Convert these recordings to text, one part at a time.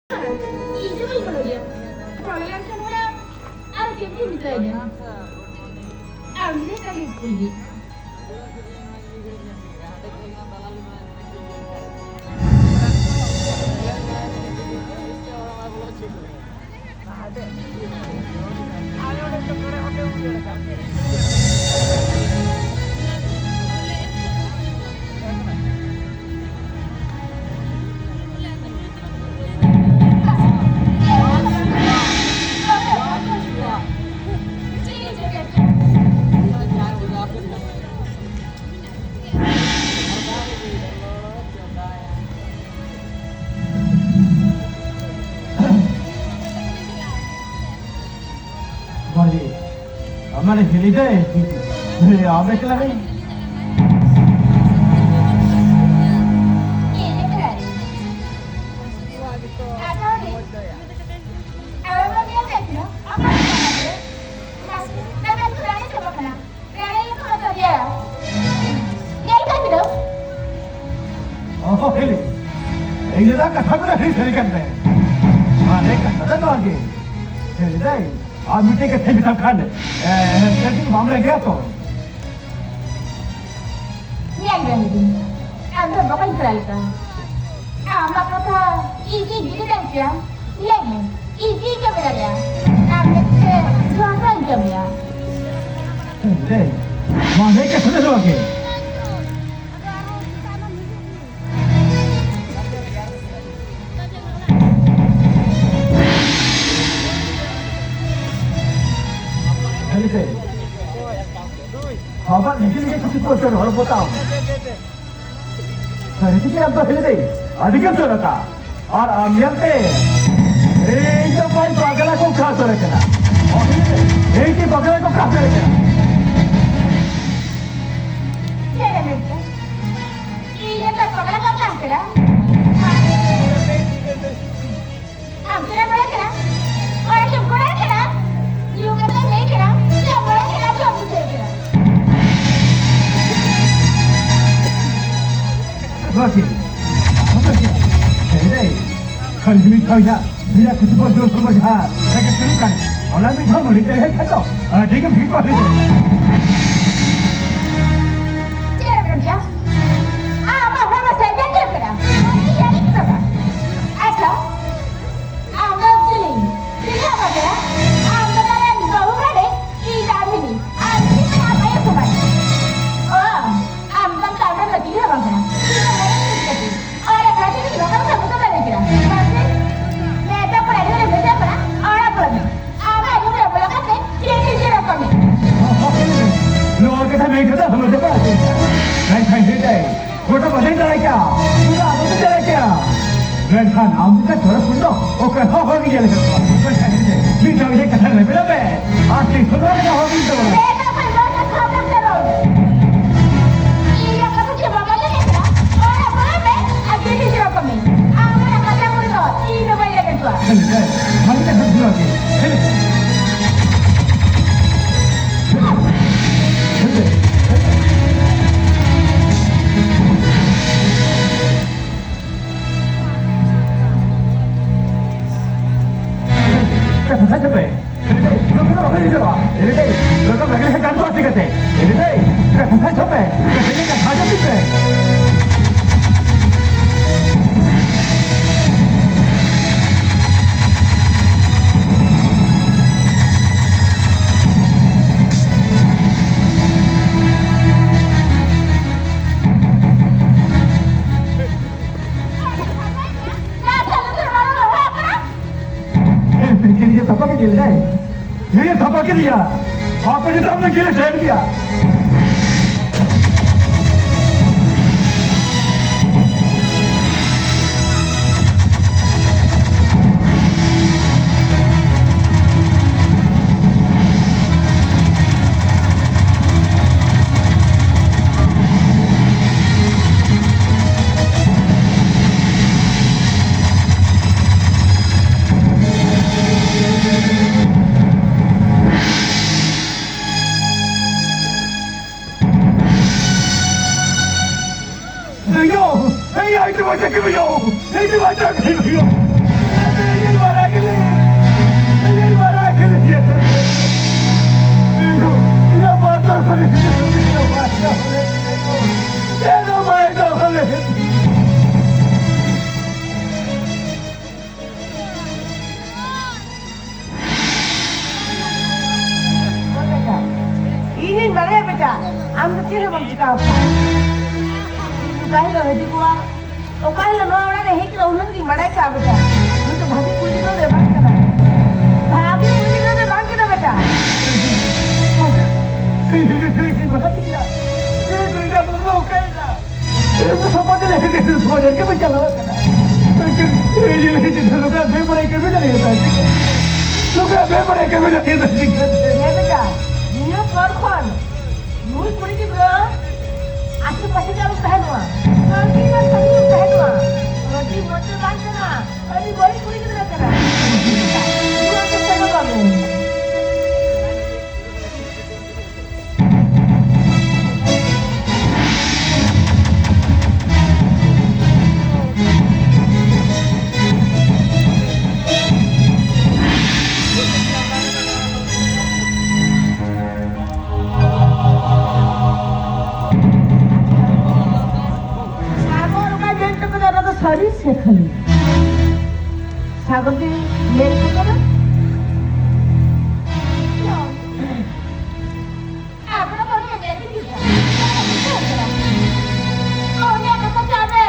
Itu kalau dia problem kan orang ada yang bisa aja. Ambil kali kulit. हमारे हिली गए आवे के लगे ओह हिली ये ना कथा को नहीं सही करते माने कथा तो आगे हिली जाए आप मीठे के थे बिता खाने लेकिन मामला गया तो ये गंदी अंदर बकल करालता आमा कथा इजी बिले क्या लेकिन इजी क्या मिला गया आपने से जोड़ा क्या मिला ले माने के सुने लो आगे Bapak begini kan cukup bocor orang बताओ hari ini apa sih deh अधिकम तो रखा और आमियाते एक तो भाई बगला को खा तो रखना एक ही बगला को खा तो रखना क्या है बेटा ये तो बगला को खा करा आप तेरा बड़ा करा और तुम बड़ा करा यू करते नहीं करा क्या बड़ा करा जो मुझे करा Lagi, apa sih? Jadi, kalau duit kau ya, dia kutu baju semua dah. Saya teruskan. Kalau duit kau boleh terus kata, dia kan fikir apa itu? Cakap kerja, apa apa saya cakap kerja, ini jadi kerja. Asal, anda cili, cili apa kerja? Anda kan baru ada, ini kami ni, ini apa yang tu kan? Oh, anda tak ada lagi apa kerja? और एक रात में लोगों को सब बता देगा बस मैं तो पढ़ाई में भेजा पड़ा और अब बोल अब मैं मुझे बोला कि ये चीज रखो मैं लोगों के साथ नहीं करता हम लोग बात नहीं खाई देता है फोटो बदल रहा है क्या पूरा बदल रहा है क्या रेड खान आम का थोड़ा सुनो वो कथा हो गई है लेकिन भी तो ये कथा नहीं मिला मैं आज से सुनो क्या हो गई तो मैं तो फंसा के खत्म करो ये का कुछ बाबा ने कहा और अब मैं अभी चीज रखो मैं आना कथा बोल दो ये तो भाई लगे तो हम क्या सब जुड़ा के Saya cepet. Ini kita apa ini coba? Ini deh. Kita lagi saya kantor sih kete. Ini deh. Saya cepet. Kita kan saja cepet. ये धपा के गिर गए ये धपा के दिया आपने सामने गिरे शेर दिया Hey, yo! Hey, I do what I give you! Hey, do what I give you! Ang kira bang cakap? Kahit na hindi ko o kahit na wala na hikit na ulang di maray ka beta. Ito bhagi puli ko de bang ka na. Bhagi puli ko de bang ka na beta. Bhagi na. Ini belum okay na. Itu semua tu lagi tu semua jadi macam mana kan? Ini lagi tu look at paper ke bila ni tak? Look at paper ke bila ni tak? Ya beta. Ni korban. Nur puri ke bro. Asyik pasal dia harus tahan doa. Nanti kan satu tahan doa. Nanti motor bangsa na. Nanti boleh puri ke tidak kena. Dua kita doa ni. शरीर से खाली सागर के mail को करा आपने बोले मेरे की ओ ये कसा जावे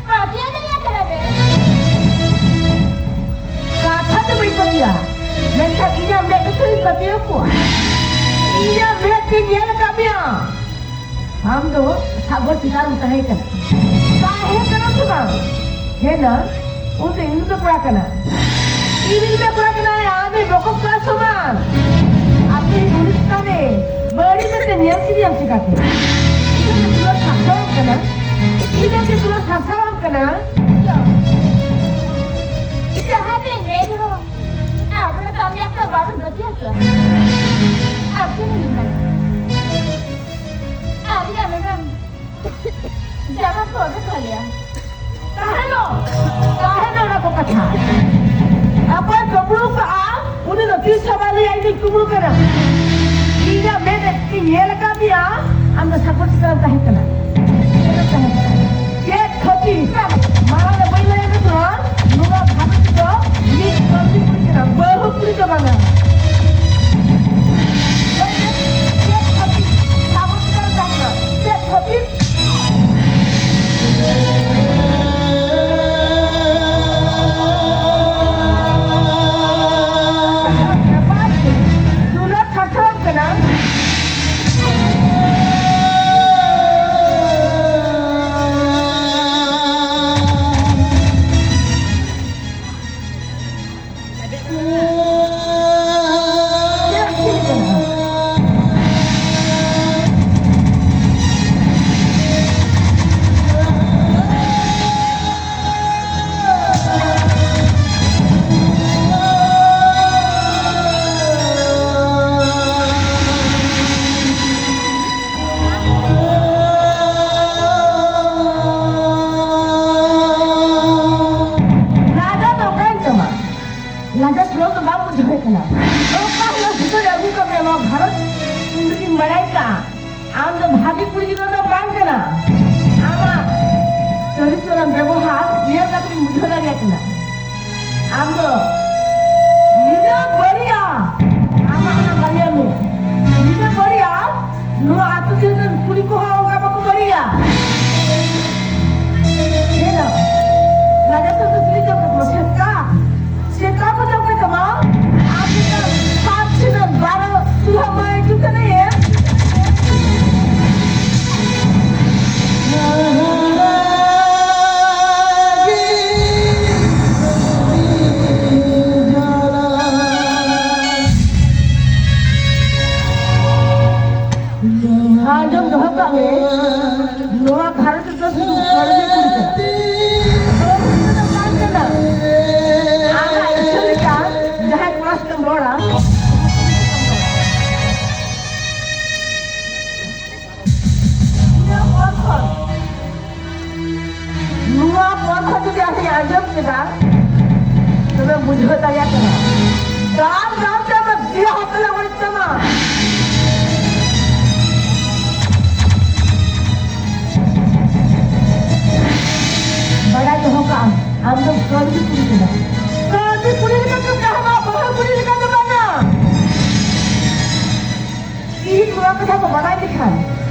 पार्टी नहीं करावे कथा तो बड़ी बढ़िया मैं क्या इन्हें मैं तो कोई कभी को इन्हें मैं की ये कभी हम तो सागर सितार उतारे कर काहे करो तुम है ना उसे इल्म पूरा करना इल्म पूरा करना है आदमी लोगों का समान अपने हिंदुस्तान में बड़ी बड़ी नियम की नियम सिखाते हैं इसमें तुला शास्त्राम करना इसमें तुला शास्त्राम करना जहाँ पे नहीं हो आपने काम या कर बात नहीं किया आपने नहीं किया आप क्या मैडम जब आप ऑर्डर कर लिया काहे ना को कथा apa keburu ka udah nanti sabali ini keburu kena ina mene ini leka dia anda sakut sekarang tahe kena ye khati mara baila ini tu nuga bhabi tu ini kami pun kena bahu pun ke mana ye khati sakut sekarang tahe kena ye khati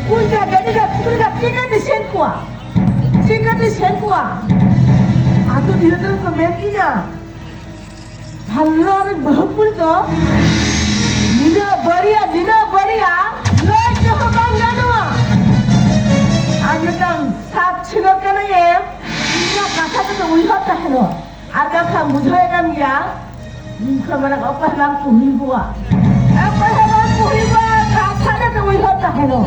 kunja jadi dah sudah tiga di sen kuah atau dia tu kemekinya halal bahupun tu dina beria loh johor bangganu ajudan sab chilok kana ye dina kata tu uihot tahlo aga kha mujhoy nam ya khamana apa halam puhi bua kata tu uihot tahlo